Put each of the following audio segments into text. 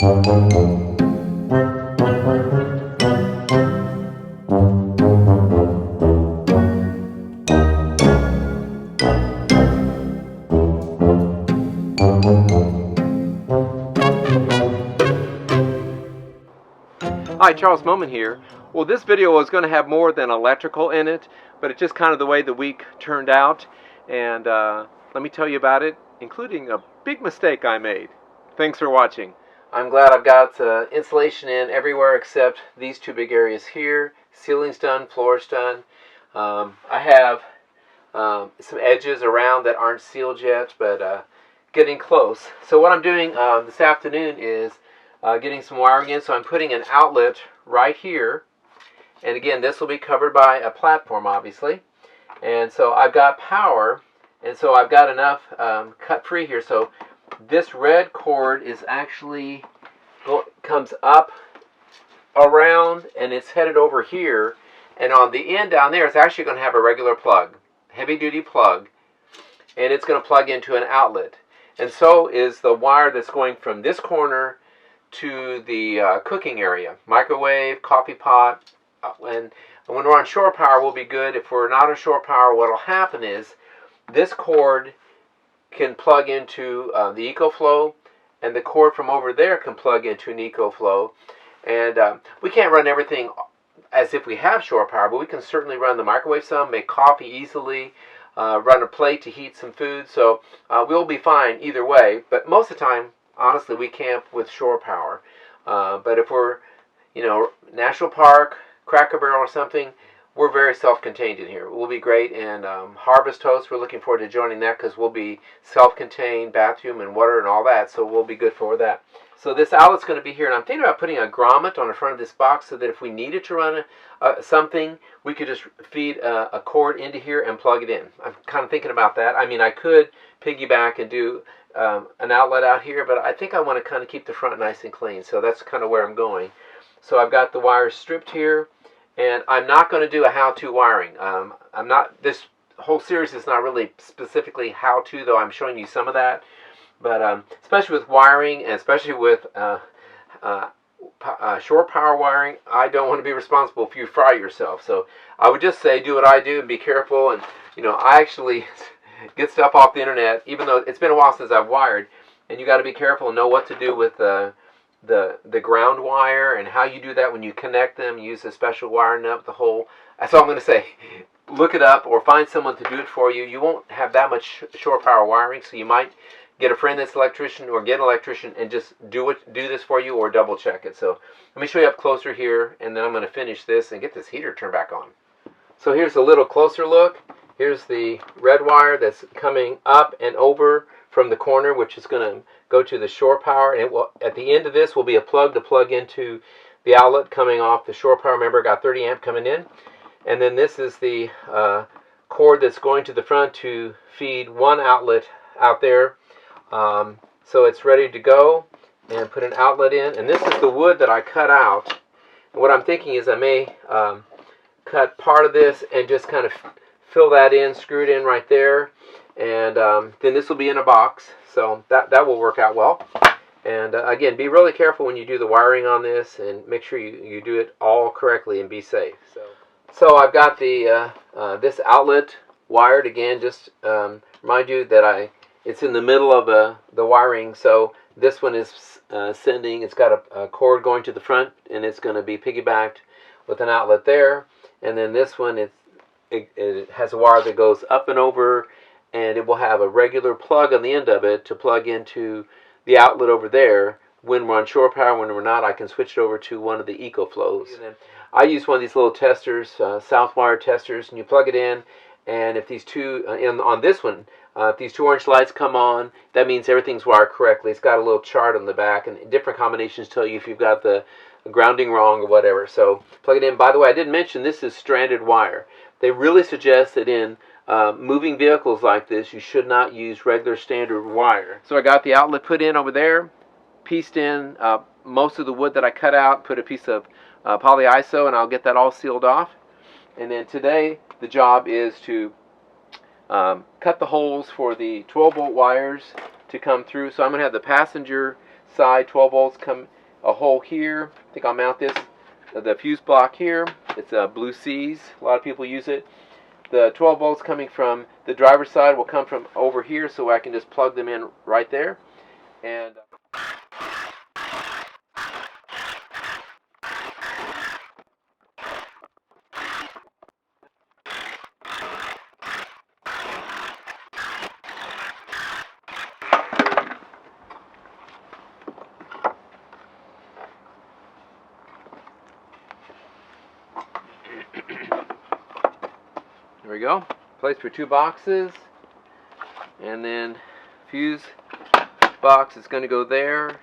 Hi, Charles Moman here. Well, this video was going to have more than electrical in it, but it's just kind of the way the week turned out, and let me tell you about it, including a big mistake I made. Thanks for watching. I'm glad I've got insulation in everywhere except these two big areas here. Ceiling's done, floor's done. I have some edges around that aren't sealed yet, but getting close. So what I'm doing this afternoon is getting some wiring in, so I'm putting an outlet right here, and again this will be covered by a platform obviously, and so I've got power, and so I've got enough cut free here, so this red cord is actually comes up around and it's headed over here, and on the end down there it's actually going to have a regular plug, heavy duty plug, and it's going to plug into an outlet, and so is the wire that's going from this corner to the cooking area, microwave, coffee pot, and when we're on shore power we'll be good. If we're not on shore power, what will happen is this cord can plug into the Ecoflow, and the cord from over there can plug into an Ecoflow, and we can't run everything as if we have shore power, but we can certainly run the microwave some, make coffee easily, run a plate to heat some food, so we'll be fine either way, but most of the time honestly, we camp with shore power, but if we're, National Park, Cracker Barrel or something, we're very self-contained in here. We'll be great, and Harvest Toast, we're looking forward to joining that because we'll be self-contained, bathroom and water and all that, so we'll be good for that. So this outlet's going to be here, and I'm thinking about putting a grommet on the front of this box so that if we needed to run something, we could just feed a cord into here and plug it in. I'm kind of thinking about that. I mean, I could piggyback and do an outlet out here, but I think I want to kind of keep the front nice and clean, so that's kind of where I'm going. So I've got the wires stripped here, and I'm not going to do a how-to wiring. This whole series is not really specifically how-to, though I'm showing you some of that, but especially with wiring, and especially with shore power wiring, I don't want to be responsible if you fry yourself. So I would just say do what I do and be careful, and I actually get stuff off the internet, even though it's been a while since I've wired, and you got to be careful and know what to do with the ground wire and how you do that when you connect them. Use a special wire nut, the whole. That's all I'm going to say. Look it up or find someone to do it for you. You won't have that much shore power wiring, so you might get a friend that's an electrician or get an electrician and just do this for you, or double check it. So let me show you up closer here, and then I'm going to finish this and get this heater turned back on. So here's a little closer look. Here's the red wire that's coming up and over from the corner, which is going to go to the shore power, and it will, at the end of this will be a plug to plug into the outlet coming off the shore power. Remember, I got 30 amp coming in, and then this is the cord that's going to the front to feed one outlet out there. So it's ready to go, and put an outlet in, and this is the wood that I cut out. And what I'm thinking is I may cut part of this and just kind of fill that in, screw it in right there, and then this will be in a box, so that will work out well. And again, be really careful when you do the wiring on this, and make sure you do it all correctly and be safe. So I've got the this outlet wired again. Just remind you that it's in the middle of the wiring, so this one is sending. It's got a cord going to the front, and it's going to be piggybacked with an outlet there, and then this one it has a wire that goes up and over, and it will have a regular plug on the end of it to plug into the outlet over there. When we're on shore power, when we're not, I can switch it over to one of the Ecoflows. I use one of these little testers, south wire testers, and you plug it in, and if these two, on this one, if these 2 orange lights come on, that means everything's wired correctly. It's got a little chart on the back, and different combinations tell you if you've got the grounding wrong or whatever. So plug it in. By the way, I didn't mention this is stranded wire. They really suggest that in moving vehicles like this, you should not use regular standard wire. So I got the outlet put in over there, pieced in most of the wood that I cut out, put a piece of polyiso, and I'll get that all sealed off. And then today the job is to cut the holes for the 12-volt wires to come through. So I'm going to have the passenger side 12 volts come a hole here. I think I'll mount this, the fuse block here. It's a Blue Seas. A lot of people use it. The 12 volts coming from the driver's side will come from over here, so I can just plug them in right there. And there we go. Place for 2 boxes, and then fuse box is going to go there.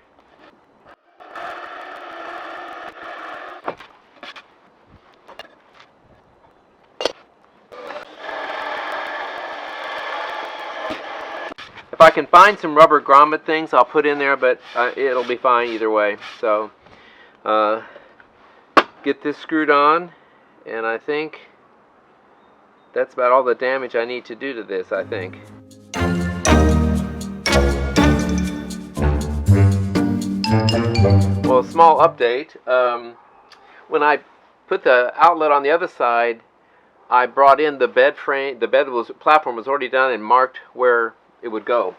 If I can find some rubber grommet things, I'll put in there, but it'll be fine either way. So get this screwed on, and I think that's about all the damage I need to do to this, I think. Well, a small update. When I put the outlet on the other side, I brought in the bed frame. The platform was already done and marked where it would go.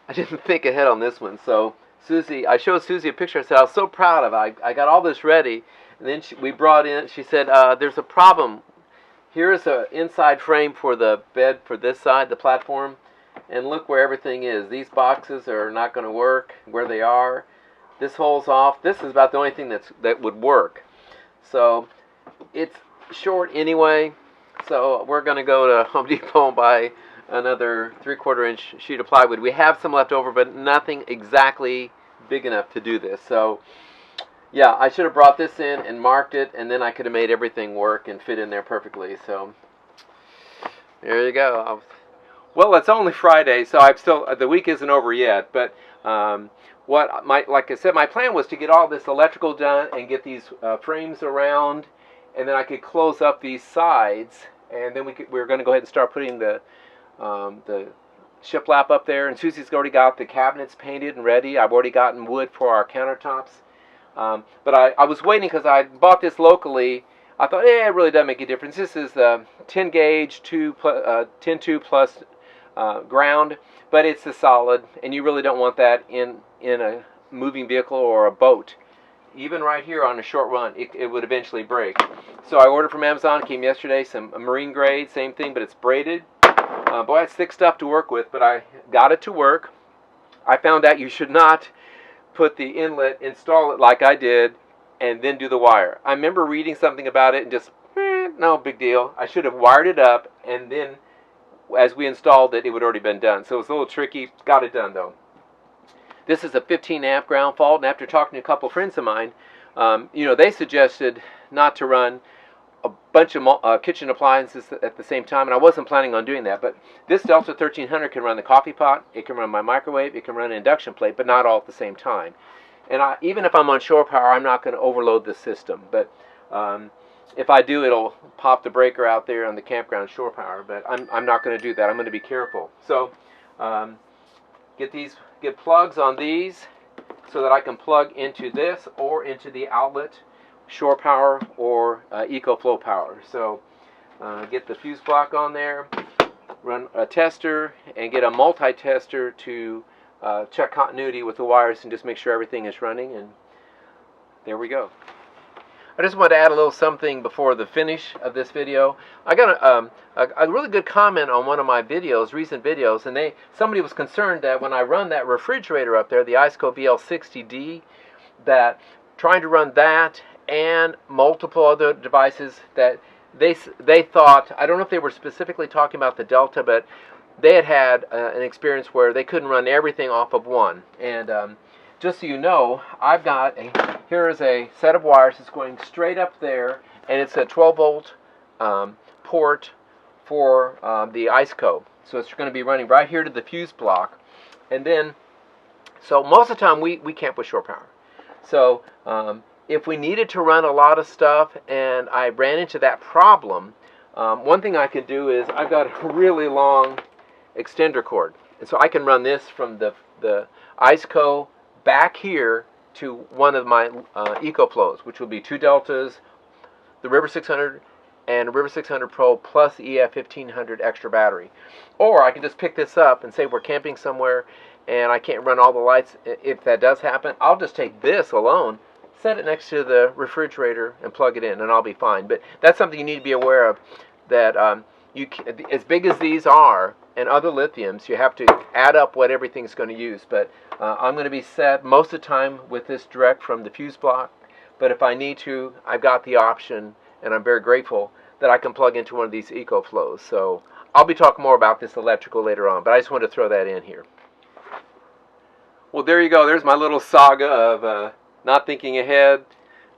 I didn't think ahead on this one, so I showed Susie a picture. I said I was so proud of it. I got all this ready, and then we brought in. She said, "There's a problem. Here's an inside frame for the bed for this side, the platform, and look where everything is. These boxes are not going to work where they are. This hole's off. This is about the only thing that would work. So it's short anyway. So we're going to go to Home Depot and buy another 3/4 inch sheet of plywood. We have some left over, but nothing exactly big enough to do this. So yeah, I should have brought this in and marked it, and then I could have made everything work and fit in there perfectly. So there you go. Well, it's only Friday, so the week isn't over yet. But like I said, my plan was to get all this electrical done and get these frames around, and then I could close up these sides, and then we were going to go ahead and start putting the shiplap up there. And Susie's already got the cabinets painted and ready. I've already gotten wood for our countertops. But I was waiting because I bought this locally. I thought, it really doesn't make a difference. This is the 10 gauge 10 2 plus ground, but it's a solid, and you really don't want that in a moving vehicle or a boat. Even right here on a short run, it would eventually break. So I ordered from Amazon. It came yesterday. Some marine grade, same thing, but it's braided. Boy, it's thick stuff to work with, but I got it to work. I found out you should not put the inlet, install it like I did, and then do the wire. I remember reading something about it and just, no big deal. I should have wired it up, and then as we installed it, it would already been done. So it was a little tricky. Got it done though. This is a 15 amp ground fault, and after talking to a couple friends of mine, they suggested not to run a bunch of kitchen appliances at the same time, and I wasn't planning on doing that. But this Delta 1300 can run the coffee pot, it can run my microwave, it can run an induction plate, but not all at the same time. And even if I'm on shore power, I'm not going to overload the system. But if I do, it'll pop the breaker out there on the campground shore power. But I'm not going to do that. I'm going to be careful. So get plugs on these so that I can plug into this or into the outlet, shore power or Ecoflow power. So get the fuse block on there, run a tester, and get a multi-tester to check continuity with the wires and just make sure everything is running, and there we go. I just want to add a little something before the finish of this video. I got a really good comment on one of my videos, recent videos, and somebody was concerned that when I run that refrigerator up there, the Iceco VL60D, that trying to run that and multiple other devices, that they thought, I don't know if they were specifically talking about the Delta, but they had an experience where they couldn't run everything off of one. And just so you know, here is a set of wires that's going straight up there, and it's a 12 volt port for the Iceco. So it's going to be running right here to the fuse block. And then, so most of the time we camp with shore power. So if we needed to run a lot of stuff and I ran into that problem, one thing I could do is I've got a really long extender cord. And so I can run this from the IceCo back here to one of my Ecoflows, which will be 2 deltas, the River 600 and River 600 Pro plus the EF 1500 extra battery. Or I can just pick this up and say we're camping somewhere and I can't run all the lights. If that does happen, I'll just take this alone, set it next to the refrigerator and plug it in, and I'll be fine. But that's something you need to be aware of, that as big as these are and other lithiums, you have to add up what everything's going to use. But I'm going to be set most of the time with this direct from the fuse block. But if I need to, I've got the option, and I'm very grateful that I can plug into one of these Ecoflows. So I'll be talking more about this electrical later on, but I just wanted to throw that in here. Well, there you go. There's my little saga of not thinking ahead.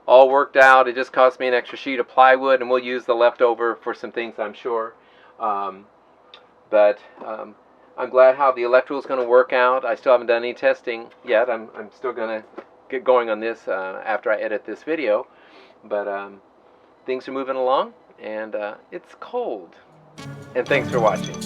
All worked out. It just cost me an extra sheet of plywood, and we'll use the leftover for some things, I'm sure. But I'm glad how the electrical is going to work out. I still haven't done any testing yet. I'm still going to get going on this after I edit this video. But things are moving along, and it's cold. And thanks for watching.